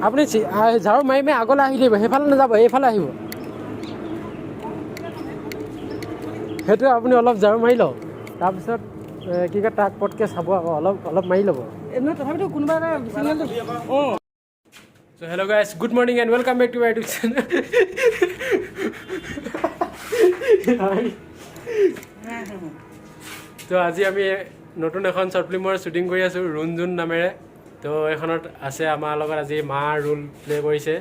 আপুনি ঝাৰু মাৰি মাৰি আগলৈ আহি থাকিব, সেইফালে নাযাব, এইফালে আহিব। সেইটোৱে আপুনি অলপ ঝাৰু মাৰি লওক, তাৰপিছত কি কয় তাক পটকৈ চাব আকৌ অলপ মাৰি ল'ব। এনেই তথাপিতো কোনোবা এটা চিগনেলটো অঁ। So hello guys, good morning and welcome back to my YouTube channel. তো আজি আমি নতুন এখন শ্বৰ্ট ফিল্মৰ শ্বুটিং কৰি আছোঁ ৰুণ নামেৰে। তো এইখনত আছে আমাৰ লগত আজি মা ৰোল প্লে কৰিছে।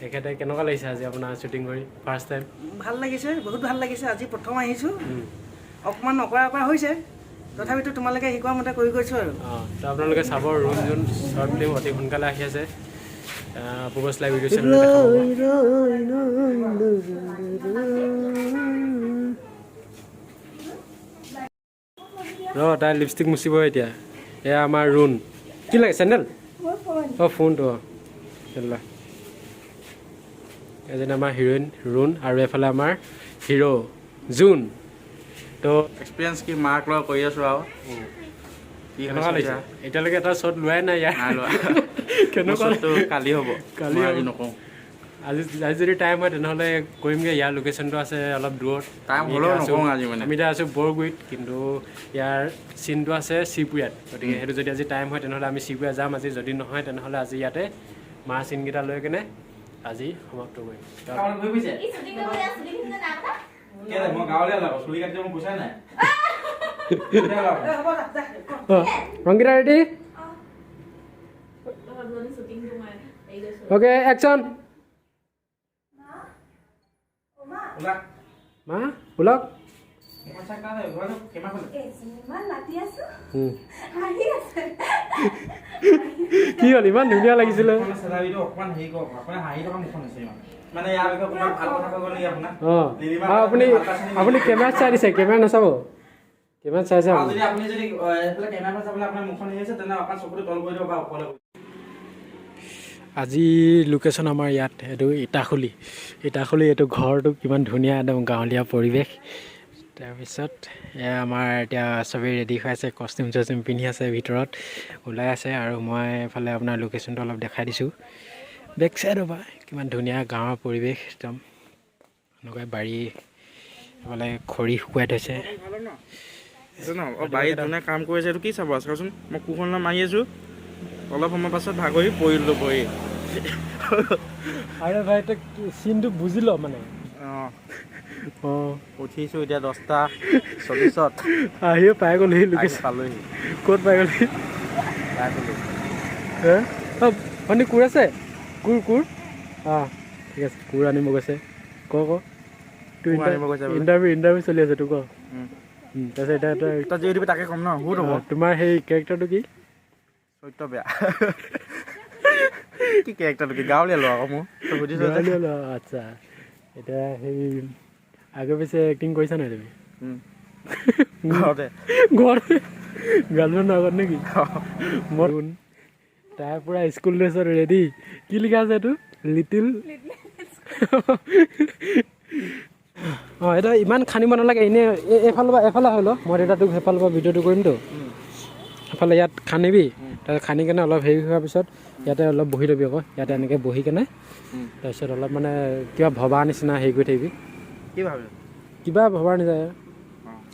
তেখেতে কেনেকুৱা লাগিছে আজি আপোনাৰ শ্বুটিং কৰি ফাৰ্ষ্ট টাইম? ভাল লাগিছে, বহুত ভাল লাগিছে। আজি প্ৰথম আহিছোঁ, অকণমান অকৰা হৈছে, তথাপিতো তোমালোকে শিকোৱা মতে কৰি গৈছোঁ আৰু। অঁ, তো আপোনালোকে চাব ৰুণ শ্বৰ্ট ফিল্ম অতি সোনকালে আহি আছে। পূৰ্ব লাইভ ভিডিঅ' চেনেলত তাই লিপষ্টিক মুচিব এতিয়া। এয়া আমাৰ ৰুণ। কি লাগে চেণ্ডেল? অঁ ফোনটো অঁ চেণ্ডেল। এজনী আমাৰ হিৰইন ৰুণ আৰু এফালে আমাৰ হিৰ' জুন। তো এক্সপিৰিয়েঞ্চ কি মাক লৈ কৰি আছোঁ আৰু কেনেকুৱা লাগিছে? এতিয়ালৈকে এটা শ্বট লোৱাই নাই ইয়াৰ। কেনেকুৱা কালি হ'ব, কালি আজি নকওঁ। আজি যদি টাইম হয় তেনেহ'লে কৰিমগৈ। ইয়াৰ লোকেশ্যনটো আছে অলপ দূৰত, টাইম হ'লেও নকওঁ আজি মানে। আমি এতিয়া আছোঁ বৰগুৰিত, কিন্তু ইয়াৰ চিনটো আছে শ্ৰীপুৰীয়াত। গতিকে সেইটো যদি আজি টাইম হয় তেনেহ'লে আমি শ্ৰীপুৰীয়া যাম আজি। যদি নহয় তেনেহ'লে আজি ইয়াতে মাৰ চিনকেইটা লৈ কেনে আজি সমাপ্ত কৰিম। অংকিতা ৰেডি? Okay action. মা ওলক। কি হ'ল ইমান ধুনীয়া লাগিছিলে? অঁ আপুনি কেমেৰাত চাই দিছে, কেমেৰা নাচাব, কেমেৰাত চাইছে। আজি লোকেশ্যন আমাৰ ইয়াত, এইটো ইটাখুলি। এইটো ঘৰটো কিমান ধুনীয়া, একদম গাঁৱলীয়া পৰিৱেশ। তাৰপিছত এয়া আমাৰ এতিয়া চবেই ৰেডি হৈ আছে, কষ্টিউম চষ্টিউম পিন্ধি আছে, ভিতৰত ওলাই আছে। আৰু মই এইফালে আপোনাৰ লোকেশ্যনটো অলপ দেখাই দিছোঁ। বেক চাইড ৰ'বা, কিমান ধুনীয়া গাঁৱৰ পৰিৱেশ একদম। এনেকুৱা বাৰী, এইফালে খৰি শুকুৱাই থৈছে। বাৰীত যোনে কাম কৰিছে এইটো কি চাব চাওকচোন। মই কোৰখন মাৰি আছোঁ, অলপ সময় পাছত ভাগৰি পৰিলোঁ। আৰে ভাই তই চিনটো বুজি ল মানে। অঁ অঁ উঠিছোঁ এতিয়া 10:40 আহিও পাই গ'লহি লোকেশ্যন। পালোহি। ক'ত পাই গ'লহি? পাই গ'লো। অঁ ভণ্টি কোৰ আছে? কোৰ অঁ ঠিক আছে, কোৰ আনিব গৈছে। ক তোৰ ইণ্টাৰভিউ চলি আছে, তোৰ ক। তাৰপিছত এতিয়া যি দিবি তাকে ক'ম ন, বহুত হ'ব। তোমাৰ সেই কেৰেক্টাৰটো কি? চৰিত্ৰ বেয়া। কি কেৰেক্টাৰটো কি? গাঁৱলীয়া ল'ৰা আকৌ মোৰ সুধিছোঁ। আচ্ছা, এতিয়া সেই আগে পিছে এক্টিং কৰিছা নাই তুমি? ঘৰতে গাৰ্লফ্ৰেণ্ড আগত নেকি? তাই পুৰা স্কুল ড্ৰেছত ৰেডি। কি লিখা আছে এইটো? লিটিল। অঁ এইটো ইমান খানিব নালাগে, এনেই এফালৰ পৰা হৈ ল। মই তেতিয়া তোক সেইফালৰ পৰা ভিডিঅ'টো কৰিমতো। সেইফালে ইয়াত খানিবি, তাৰপিছত খানি কেনে অলপ হেৰি হোৱাৰ পিছত ইয়াতে অলপ বহি ল'বি আকৌ। ইয়াতে এনেকৈ বহি কেনে তাৰপিছত অলপ মানে কিবা ভবা নিচিনা হেৰি কৰি থাকিবি। কি ভাবি? কিবা ভবাৰ নিচিনা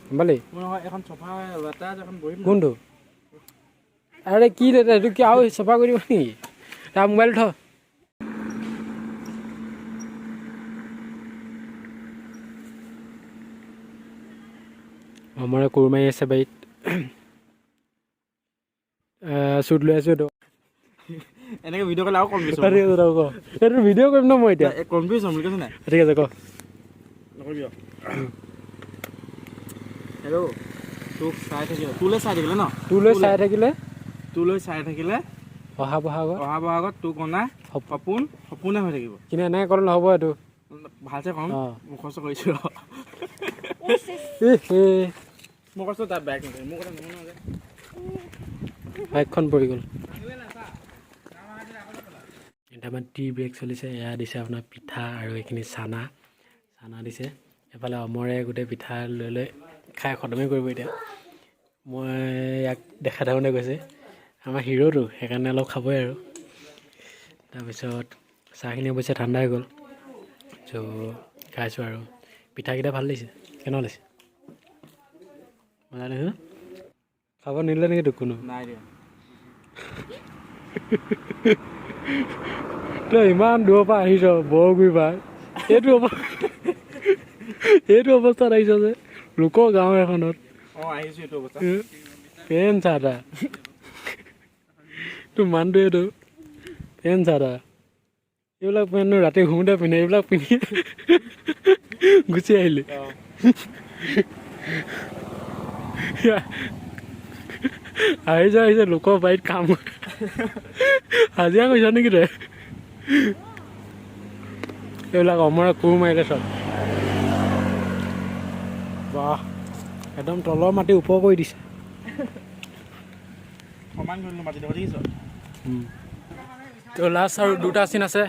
গম পালি? এখন চফা লেতেৰা এখন বহিম। কোনটো? আৰে কি লেতেৰা, এইটো কি আৰু চফা কৰি দিব নেকি? তাৰ মোবাইল থ। আমাৰে কোৰ মাৰি আছে বাৰীত। শ্বুট লৈ আছোঁ এইটো। এনেকৈ ভিডিঅ' কৰিলে আৰু কনফিউজ ঠিক আছে তই ক। এইটো ভিডিঅ' কৰিম ন মই এতিয়া। কনফিউজ হ'ম বুজিছ নাই? ঠিক আছে ক। নকৰিবি। হেল্ল' তোক চাই থাকিলে, তোলৈ চাই থাকিলে ন? তোলৈ চাই থাকিলে অহা বহাগত তোক অনা সপোনে হৈ থাকিব। কিন্তু এনেকৈ ক'লে নহ'ব এইটো। ভালছে ক'ম, মুখস্থ কৰিছোঁ। মই কৈছোঁ তাত বাইক নকৰিম, মোৰ কথা নহয় যে। বাইকখন পৰি গ'ল। এতিয়া টি ব্ৰেক চলিছে। এয়া দিছে আপোনাৰ পিঠা আৰু এইখিনি চানা দিছে। এফালে অমৰে গোটেই পিঠা লৈ খাই খতমেই কৰিব এতিয়া। মই ইয়াক দেখা থাকোঁতে গৈছে আমাৰ হিৰ'টো, সেইকাৰণে অলপ খাবই আৰু। তাৰপিছত চাহখিনি অৱশ্যে ঠাণ্ডা হৈ গ'ল চ' খাইছোঁ আৰু পিঠাকেইটা ভাল লাগিছে কেনেকুৱা লাগিছে মজা লাগিছে ন খাব নিদিলে নেকি তোক কোনো নাই দিয়া তই ইমান দূৰৰ পৰা আহিছ বৰগুৰি পৰা এইটো অৱস্থাত আহিছ যে লোকৰ গাঁও এখনত আহিছোঁ এইটো অৱস্থা পেন চাদা তোৰ মানুহটো এইটো পেন চাদা এইবিলাক পেণ্ট ৰাতি ঘূৰোঁতে পিন্ধে এইবিলাক পিন্ধি গুচি আহিলি আহিছে লোকৰ বাৰীত কাম হাজিৰা কৰিছ নেকি তই এইবিলাক অমৰা কোৰ মাৰিলে চব বাহ একদম তলৰ মাটি ওপৰ কৰি দিছে সমান কৰিলোঁ মাটি ধৰি দেখিছ তো লাষ্ট আৰু দুটা চিন আছে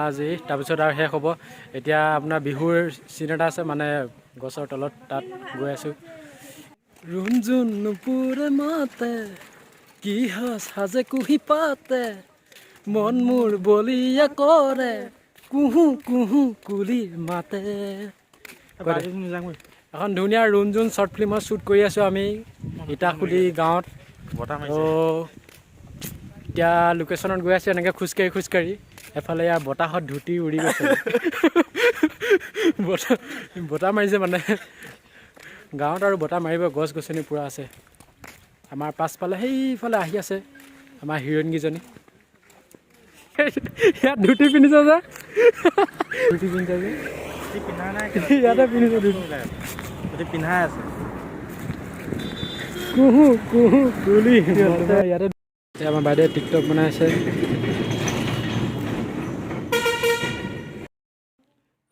আজি তাৰপিছত আৰু শেষ হ'ব এতিয়া আপোনাৰ বিহুৰ চিন এটা আছে মানে গছৰ তলত তাত গৈ আছোঁ ৰুণজুন নুপুৰে মাতে কি সাজে কুহি পাতে মন মোৰ বলিয়া কৰে কুহু কুহু কুলি মাতে এখন ধুনীয়া ৰুণজুন শ্বৰ্ট ফিল্মৰ শ্বুট কৰি আছোঁ আমি ইটাখুলি গাঁৱত এতিয়া লোকেশ্যনত গৈ আছোঁ এনেকৈ খোজকাঢ়ি এফালে ইয়াৰ বতাহত ধুতি উৰি গৈছে বতাহ মাৰিছে মানে গাঁৱত আৰু বতাহ মাৰিব গছ গছনি পূৰা আছে আমাৰ পাছফালে সেইফালে আহি আছে আমাৰ হিৰইনকেইজনী ইয়াত ধুতি পিন্ধিছ যে ধুতি পিন্ধিছে যে ইয়াতে পিন্ধিছে ধুতি পিন্ধাই আছে কুহু কুহু কুলি ইয়াতে আমাৰ বাইদেৱে টিকটক বনাই আছে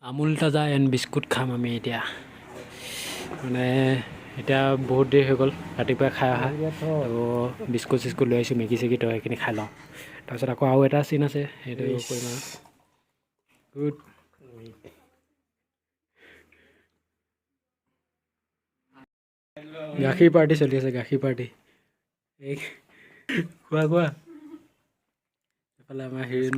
আমুল তাজা এণ্ড বিস্কুট খাম আমি এতিয়া মানে এতিয়া বহুত দেৰি হৈ গ'ল ৰাতিপুৱাই খাই অহা তো বিস্কুট চিস্কুট লৈ আহিছোঁ মেগী চেগী তো সেইখিনি খাই লওঁ তাৰপিছত আকৌ আৰু এটা চিন আছে সেইটো কৰিম আৰু গুড গাখীৰ পাৰ্টি চলি আছে গাখীৰ পাৰ্টি এই কোৱা এইফালে আমাৰ হিৰইন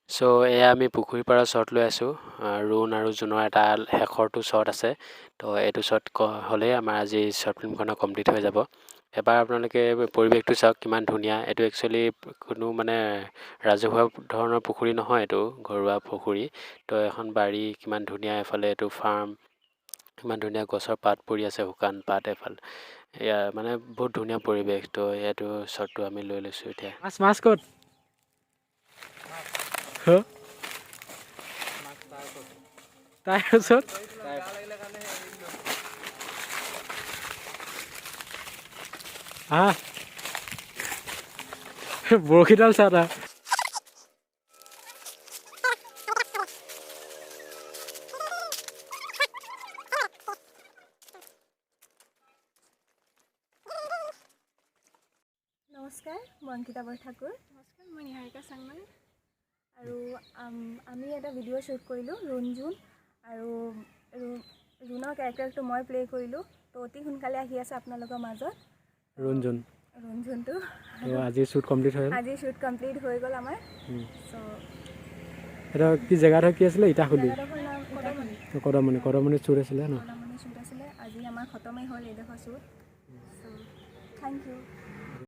চ' এয়া আমি পুখুৰীৰ পৰা শ্বট লৈ আছোঁ ৰুণ আৰু জুনৰ এটা শেষৰটো শ্বট আছে তো এইটো শ্বট হ'লেই আমাৰ আজি শ্বৰ্ট ফিল্মখনৰ কমপ্লিট হৈ যাব এবাৰ আপোনালোকে পৰিৱেশটো চাওক কিমান ধুনীয়া এইটো একচুৱেলি কোনো মানে ৰাজহুৱা ধৰণৰ পুখুৰী নহয় এইটো ঘৰুৱা পুখুৰী তো এখন বাৰী কিমান ধুনীয়া এফালে এইটো ফাৰ্ম ইমান ধুনীয়া গছৰ পাত পৰি আছে শুকান পাত এফাল এয়া মানে বহুত ধুনীয়া পৰিৱেশ তো এইটো শ্বটটো আমি লৈ লৈছোঁ এতিয়া মাছ ক'ত তাৰপিছত বৰশীডাল চা তা নমস্কাৰ মই অংকিতা বৰঠাকুৰ নমস্কাৰ মই নিহাৰিকা চাংমাই আৰু আমি এটা ভিডিঅ' শ্বুট কৰিলোঁ ৰুণজুন আৰু ৰুণৰ কেৰেক্টাৰটো মই প্লে' কৰিলোঁ তো অতি সোনকালে আহি আছে আপোনালোকৰ মাজত ৰুণজুনটো আজি শ্বুট কমপ্লিট হৈ গ'ল আমাৰ চ' এটা কি জেগাত কি আছিলে ইটাখুলি জেগাডোখৰ নাম কদমণি শ্বুট আছিলে ন কদমণি শ্বুট আছিলে আজি আমাৰ খতমেই হ'ল এইডোখৰ শ্বুট চ' থেংক ইউ